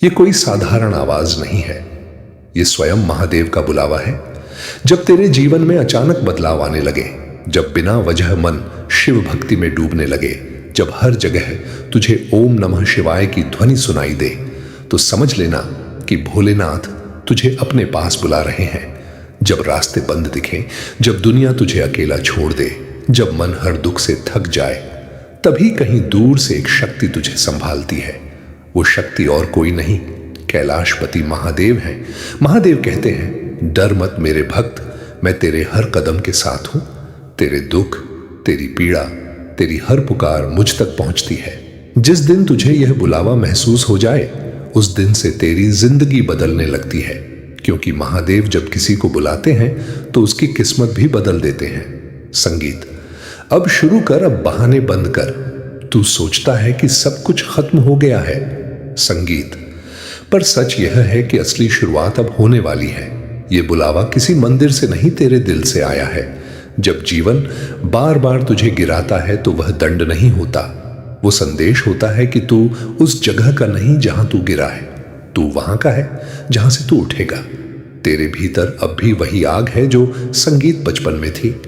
ये कोई साधारण आवाज नहीं है, ये स्वयं महादेव का बुलावा है। जब तेरे जीवन में अचानक बदलाव आने लगे, जब बिना वजह मन शिव भक्ति में डूबने लगे, जब हर जगह तुझे ओम नमः शिवाय की ध्वनि सुनाई दे, तो समझ लेना कि भोलेनाथ तुझे अपने पास बुला रहे हैं। जब रास्ते बंद दिखे, जब दुनिया तुझे अकेला छोड़ दे, जब मन हर दुख से थक जाए, तभी कहीं दूर से एक शक्ति तुझे संभालती है। वो शक्ति और कोई नहीं, कैलाशपति महादेव हैं। महादेव कहते हैं, डर मत मेरे भक्त, मैं तेरे हर कदम के साथ हूं। तेरे दुख, तेरी पीड़ा, तेरी हर पुकार मुझ तक पहुंचती है। जिस दिन तुझे यह बुलावा महसूस हो जाए, उस दिन से तेरी जिंदगी बदलने लगती है। क्योंकि महादेव जब किसी को बुलाते हैं तो उसकी किस्मत भी बदल देते हैं। संगीत। अब शुरू कर, अब बहाने बंद कर। तू सोचता है कि सब कुछ खत्म हो गया है। संगीत। पर सच यह है कि असली शुरुआत अब होने वाली है। यह बुलावा किसी मंदिर से नहीं, तेरे दिल से आया है। जब जीवन बार बार तुझे गिराता है तो वह दंड नहीं होता, वो संदेश होता है कि तू उस जगह का नहीं जहां तू गिरा है, तू वहां का है जहां से तू उठेगा। तेरे भीतर अब भी वही आग है जो संगीत बचपन में थी,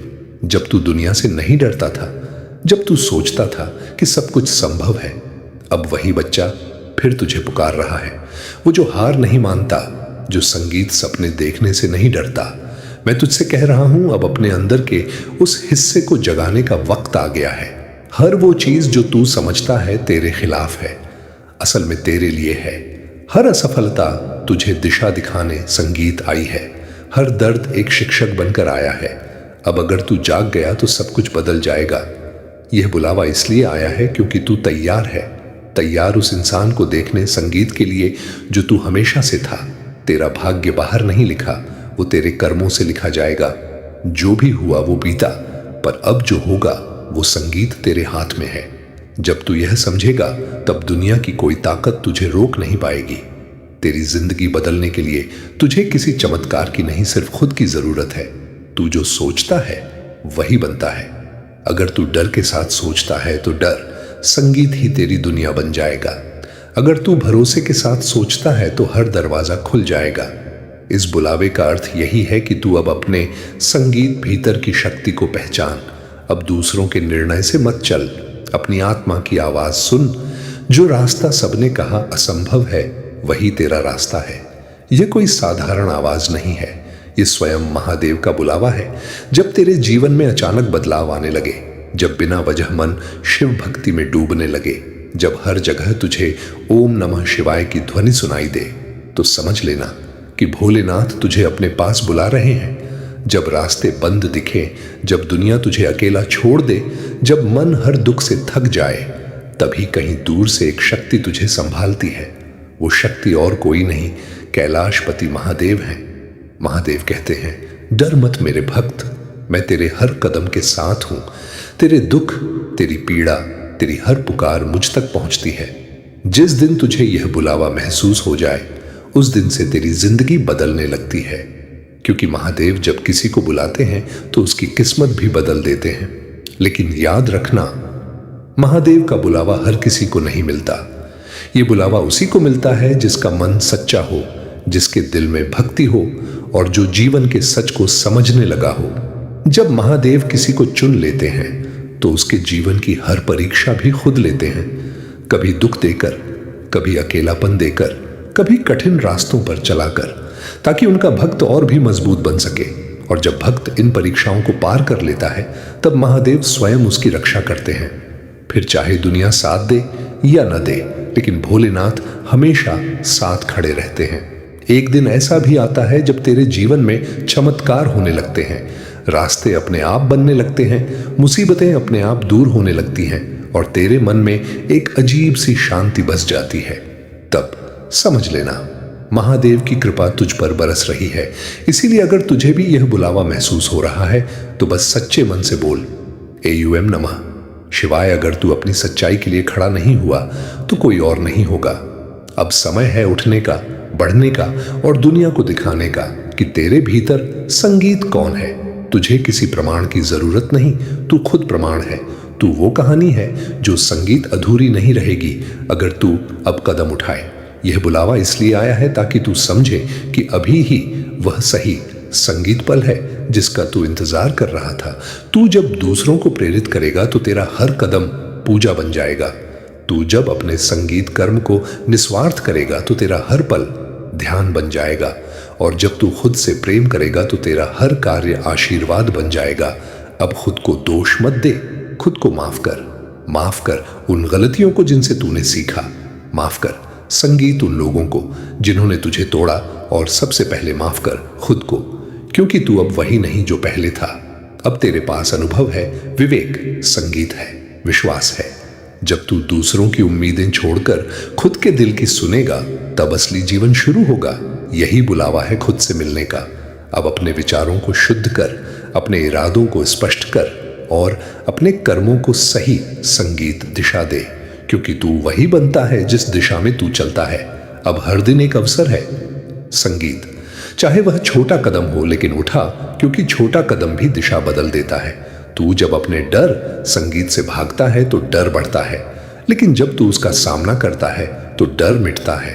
जब तू दुनिया से नहीं डरता था, जब तू सोचता था कि सब कुछ संभव है। अब वही बच्चा फिर तुझे पुकार रहा है, वो जो हार नहीं मानता, जो संगीत सपने देखने से नहीं डरता। मैं तुझसे कह रहा हूं, अब अपने अंदर के उस हिस्से को जगाने का वक्त आ गया है। हर वो चीज जो तू समझता है तेरे खिलाफ है, असल में तेरे लिए है। हर असफलता तुझे दिशा दिखाने संगीत आई है। हर दर्द एक शिक्षक बनकर आया है। अब अगर तू जाग गया तो सब कुछ बदल जाएगा। यह बुलावा इसलिए आया है क्योंकि तू तैयार है, तैयार उस इंसान को देखने, संगीत के लिए जो तू हमेशा से था। तेरा भाग्य बाहर नहीं लिखा, वो तेरे कर्मों से लिखा जाएगा। जो भी हुआ वो बीता, पर अब जो होगा वो संगीत तेरे हाथ में है। जब तू यह समझेगा, तब दुनिया की कोई ताकत तुझे रोक नहीं पाएगी। तेरी जिंदगी बदलने के लिए तुझे किसी चमत्कार की नहीं, सिर्फ खुद की जरूरत है। तू जो सोचता है वही बनता है। अगर तू डर के साथ सोचता है तो डर, संगीत ही तेरी दुनिया बन जाएगा। अगर तू भरोसे के साथ सोचता है तो हर दरवाजा खुल जाएगा। इस बुलावे का अर्थ यही है कि तू अब अपने संगीत भीतर की शक्ति को पहचान। अब दूसरों के निर्णय से मत चल, अपनी आत्मा की आवाज सुन। जो रास्ता सबने कहा असंभव है, वही तेरा रास्ता है। यह कोई साधारण आवाज नहीं है, ये स्वयं महादेव का बुलावा है। जब तेरे जीवन में अचानक बदलाव आने लगे, जब बिना वजह मन शिव भक्ति में डूबने लगे, जब हर जगह तुझे ओम नमः शिवाय की ध्वनि सुनाई दे, तो समझ लेना कि भोलेनाथ तुझे अपने पास बुला रहे हैं। जब रास्ते बंद दिखे, जब दुनिया तुझे अकेला छोड़ दे, जब मन हर दुख से थक जाए, तभी कहीं दूर से एक शक्ति तुझे संभालती है। वो शक्ति और कोई नहीं, कैलाशपति महादेव हैं। महादेव कहते हैं, डर मत मेरे भक्त, मैं तेरे हर कदम के साथ हूं। तेरे दुख, तेरी पीड़ा, तेरी हर पुकार मुझ तक पहुंचती है। जिस दिन तुझे यह बुलावा महसूस हो जाए, उस दिन से तेरी जिंदगी बदलने लगती है। क्योंकि महादेव जब किसी को बुलाते हैं तो उसकी किस्मत भी बदल देते हैं। लेकिन याद रखना, महादेव का बुलावा हर किसी को नहीं मिलता। ये बुलावा उसी को मिलता है जिसका मन सच्चा हो, जिसके दिल में भक्ति हो और जो जीवन के सच को समझने लगा हो। जब महादेव किसी को चुन लेते हैं तो उसके जीवन की हर परीक्षा भी खुद लेते हैं, कभी दुख देकर, कभी अकेलापन देकर, कभी कठिन रास्तों पर चलाकर, ताकि उनका भक्त और भी मजबूत बन सके। और जब भक्त इन परीक्षाओं को पार कर लेता है, तब महादेव स्वयं उसकी रक्षा करते हैं। फिर चाहे दुनिया साथ दे या न दे, लेकिन भोलेनाथ हमेशा साथ खड़े रहते हैं। एक दिन ऐसा भी आता है जब तेरे जीवन में चमत्कार होने लगते हैं, रास्ते अपने आप बनने लगते हैं, मुसीबतें अपने आप दूर होने लगती हैं और तेरे मन में एक अजीब सी शांति बस जाती है। तब समझ लेना, महादेव की कृपा तुझ पर बरस रही है। इसीलिए अगर तुझे भी यह बुलावा महसूस हो रहा है तो बस सच्चे मन से बोल, AUM नमः शिवाय। अगर तू अपनी सच्चाई के लिए खड़ा नहीं हुआ तो कोई और नहीं होगा। अब समय है उठने का, बढ़ने का और दुनिया को दिखाने का कि तेरे भीतर संगीत कौन है। तुझे किसी प्रमाण की जरूरत नहीं, तू खुद प्रमाण है। तू वो कहानी है जो संगीत अधूरी नहीं रहेगी अगर तू अब कदम उठाए। यह बुलावा इसलिए आया है ताकि तू समझे कि अभी ही वह सही संगीत पल है जिसका तू इंतजार कर रहा था। तू जब दूसरों को प्रेरित करेगा तो तेरा हर कदम पूजा बन जाएगा। तू जब अपने संगीत कर्म को निस्वार्थ करेगा तो तेरा हर पल ध्यान बन जाएगा। और जब तू खुद से प्रेम करेगा तो तेरा हर कार्य आशीर्वाद बन जाएगा। अब खुद को दोष मत दे, खुद को माफ कर उन गलतियों को जिनसे तूने सीखा। माफ कर संगीत उन लोगों को जिन्होंने तुझे तोड़ा, और सबसे पहले माफ कर खुद को, क्योंकि तू अब वही नहीं जो पहले था। अब तेरे पास अनुभव है, विवेक, संगीत है, विश्वास है। जब तू दूसरों की उम्मीदें छोड़कर खुद के दिल की सुनेगा तब असली जीवन शुरू होगा। यही बुलावा है खुद से मिलने का। अब अपने विचारों को शुद्ध कर, अपने इरादों को स्पष्ट कर और अपने कर्मों को सही संगीत दिशा दे, क्योंकि तू वही बनता है जिस दिशा में तू चलता है। अब हर दिन एक अवसर है। संगीत, चाहे वह छोटा कदम हो, लेकिन उठा, क्योंकि छोटा कदम भी दिशा बदल देता है। तू जब अपने डर संगीत से भागता है तो डर बढ़ता है, लेकिन जब तू उसका सामना करता है तो डर मिटता है।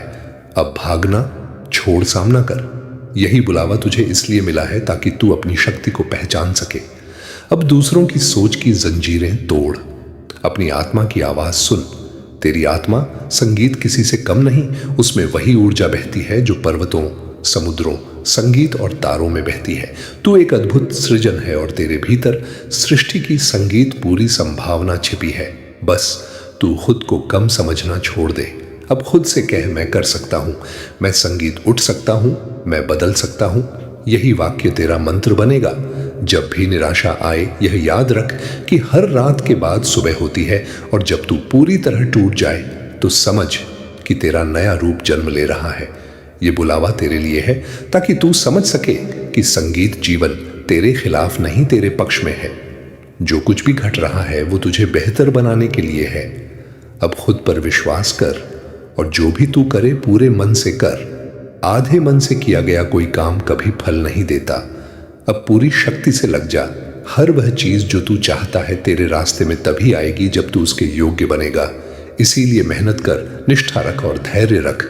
अब भागना छोड़, सामना कर। यही बुलावा तुझे इसलिए मिला है ताकि तू अपनी शक्ति को पहचान सके। अब दूसरों की सोच की जंजीरें तोड़, अपनी आत्मा की आवाज सुन। तेरी आत्मा संगीत किसी से कम नहीं, उसमें वही ऊर्जा बहती है जो पर्वतों, समुद्रों, संगीत और तारों में बहती है। तू एक अद्भुत सृजन है और तेरे भीतर सृष्टि की संगीत पूरी संभावना छिपी है। बस तू खुद को कम समझना छोड़ दे। अब खुद से कह, मैं कर सकता हूं, मैं संगीत उठ सकता हूं, मैं बदल सकता हूं। यही वाक्य तेरा मंत्र बनेगा। जब भी निराशा आए, यह याद रख कि हर रात के बाद सुबह होती है, और जब तू पूरी तरह टूट जाए तो समझ कि तेरा नया रूप जन्म ले रहा है। यह बुलावा तेरे लिए है ताकि तू समझ सके कि संगीत जीवन तेरे खिलाफ नहीं, तेरे पक्ष में है। जो कुछ भी घट रहा है वो तुझे बेहतर बनाने के लिए है। अब खुद पर विश्वास कर, और जो भी तू करे पूरे मन से कर। आधे मन से किया गया कोई काम कभी फल नहीं देता। अब पूरी शक्ति से लग जा। हर वह चीज जो तू चाहता है तेरे रास्ते में तभी आएगी जब तू उसके योग्य बनेगा। इसीलिए मेहनत कर, निष्ठा रख और धैर्य रख।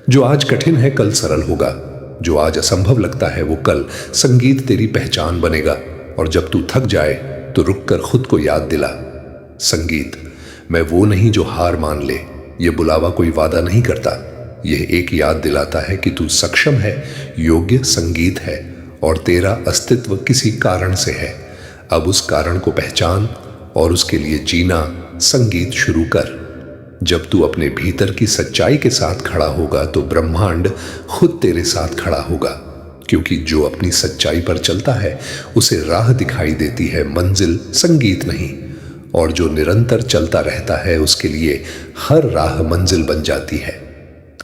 जो आज कठिन है कल सरल होगा। जो आज असंभव लगता है वो कल संगीत तेरी पहचान बनेगा। और जब तू थक जाए तो रुक कर खुद को याद दिला, संगीत, मैं वो नहीं जो हार मान ले। यह बुलावा कोई वादा नहीं करता, यह एक याद दिलाता है कि तू सक्षम है, योग्य संगीत है, और तेरा अस्तित्व किसी कारण से है। अब उस कारण को पहचान और उसके लिए जीना, संगीत शुरू कर। जब तू अपने भीतर की सच्चाई के साथ खड़ा होगा तो ब्रह्मांड खुद तेरे साथ खड़ा होगा, क्योंकि जो अपनी सच्चाई पर चलता है उसे राह दिखाई देती है, मंजिल संगीत नहीं। और जो निरंतर चलता रहता है उसके लिए हर राह मंजिल बन जाती है।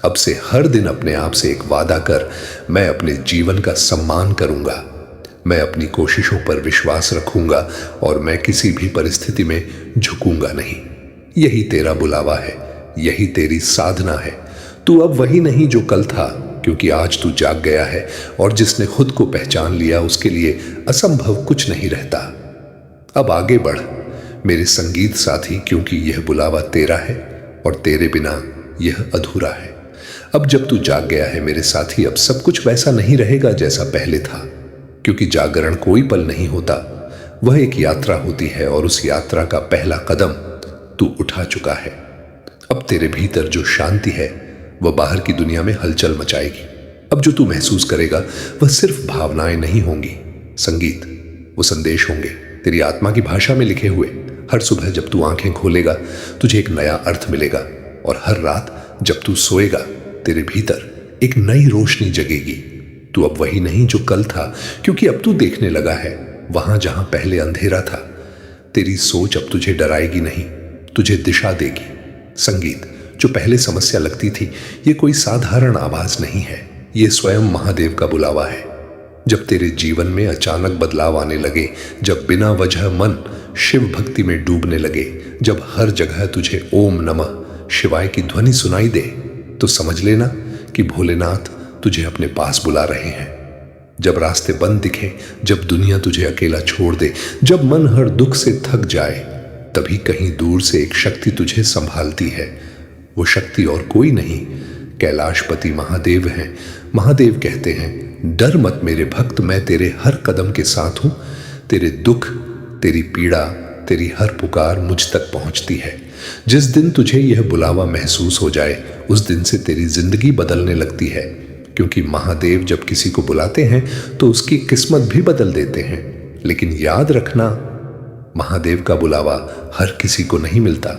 अब से हर दिन अपने आप से एक वादा कर, मैं अपने जीवन का सम्मान करूंगा, मैं अपनी कोशिशों पर विश्वास रखूंगा और मैं किसी भी परिस्थिति में झुकूंगा नहीं। यही तेरा बुलावा है, यही तेरी साधना है। तू अब वही नहीं जो कल था, क्योंकि आज तू जाग गया है, और जिसने खुद को पहचान लिया उसके लिए असंभव कुछ नहीं रहता। अब आगे बढ़ मेरे संगीत साथी, क्योंकि यह बुलावा तेरा है और तेरे बिना यह अधूरा है। अब जब तू जाग गया है मेरे साथी, अब सब कुछ वैसा नहीं रहेगा जैसा पहले था, क्योंकि जागरण कोई पल नहीं होता, वह एक यात्रा होती है, और उस यात्रा का पहला कदम तू उठा चुका है। अब तेरे भीतर जो शांति है वह बाहर की दुनिया में हलचल मचाएगी। अब जो तू महसूस करेगा वह सिर्फ भावनाएं नहीं होंगी, संगीत, वो संदेश होंगे तेरी आत्मा की भाषा में लिखे हुए। हर सुबह जब तू आंखें खोलेगा तुझे एक नया अर्थ मिलेगा, और हर रात जब तू सोएगा तेरे भीतर एक नई रोशनी जगेगी। तू अब वही नहीं जो कल था, क्योंकि अब तू देखने लगा है वहां जहां पहले अंधेरा था। तेरी सोच अब तुझे डराएगी नहीं, तुझे दिशा देगी। संगीत, जो पहले समस्या लगती थी, ये कोई साधारण आवाज नहीं है, ये स्वयं महादेव का बुलावा है। जब तेरे जीवन में अचानक बदलाव आने लगे, जब बिना वजह मन शिव भक्ति में डूबने लगे, जब हर जगह तुझे ओम नमः शिवाय की ध्वनि सुनाई दे, तो समझ लेना कि भोलेनाथ तुझे अपने पास बुला रहे हैं। जब रास्ते बंद दिखे, जब दुनिया तुझे अकेला छोड़ दे, जब मन हर दुख से थक जाए, तभी कहीं दूर से एक शक्ति तुझे संभालती है। वो शक्ति और कोई नहीं, कैलाशपति महादेव हैं। महादेव कहते हैं, डर मत मेरे भक्त, मैं तेरे हर कदम के साथ हूं। तेरे दुख, तेरी पीड़ा, तेरी हर पुकार मुझ तक पहुंचती है। जिस दिन तुझे यह बुलावा महसूस हो जाए, उस दिन से तेरी जिंदगी बदलने लगती है। क्योंकि महादेव जब किसी को बुलाते हैं तो उसकी किस्मत भी बदल देते हैं। लेकिन याद रखना, महादेव का बुलावा हर किसी को नहीं मिलता।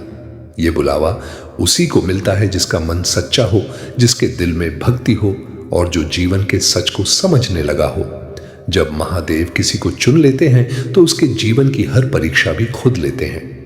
ये बुलावा उसी को मिलता है जिसका मन सच्चा हो, जिसके दिल में भक्ति हो और जो जीवन के सच को समझने लगा हो। जब महादेव किसी को चुन लेते हैं तो उसके जीवन की हर परीक्षा भी खुद लेते हैं।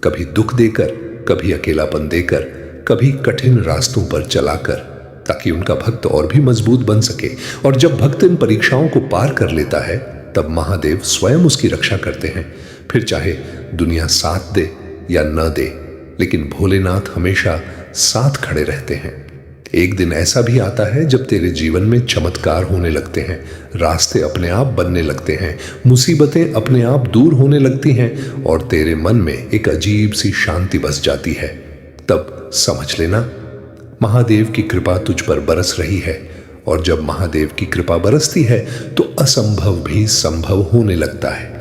कभी दुख देकर, कभी अकेलापन देकर, कभी कठिन रास्तों पर चलाकर, ताकि उनका भक्त और भी मजबूत बन सके। और जब भक्त इन परीक्षाओं को पार कर लेता है, तब महादेव स्वयं उसकी रक्षा करते हैं। फिर चाहे दुनिया साथ दे या न दे, लेकिन भोलेनाथ हमेशा साथ खड़े रहते हैं। एक दिन ऐसा भी आता है जब तेरे जीवन में चमत्कार होने लगते हैं, रास्ते अपने आप बनने लगते हैं, मुसीबतें अपने आप दूर होने लगती हैं और तेरे मन में एक अजीब सी शांति बस जाती है। तब समझ लेना, महादेव की कृपा तुझ पर बरस रही है। और जब महादेव की कृपा बरसती है तो असंभव भी संभव होने लगता है।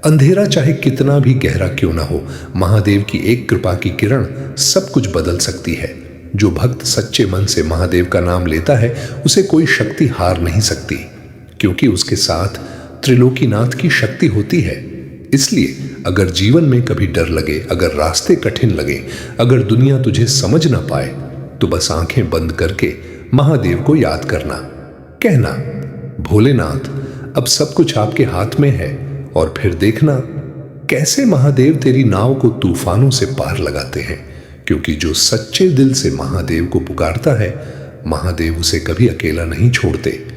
अंधेरा चाहे कितना भी गहरा क्यों ना हो, महादेव की एक कृपा की किरण सब कुछ बदल सकती है। जो भक्त सच्चे मन से महादेव का नाम लेता है, उसे कोई शक्ति हार नहीं सकती, क्योंकि उसके साथ त्रिलोकीनाथ की शक्ति होती है। इसलिए अगर जीवन में कभी डर लगे, अगर रास्ते कठिन लगे, अगर दुनिया तुझे समझ ना पाए, तो बस आंखें बंद करके महादेव को याद करना, कहना, भोलेनाथ अब सब कुछ आपके हाथ में है। और फिर देखना कैसे महादेव तेरी नाव को तूफानों से पार लगाते हैं। क्योंकि जो सच्चे दिल से महादेव को पुकारता है, महादेव उसे कभी अकेला नहीं छोड़ते।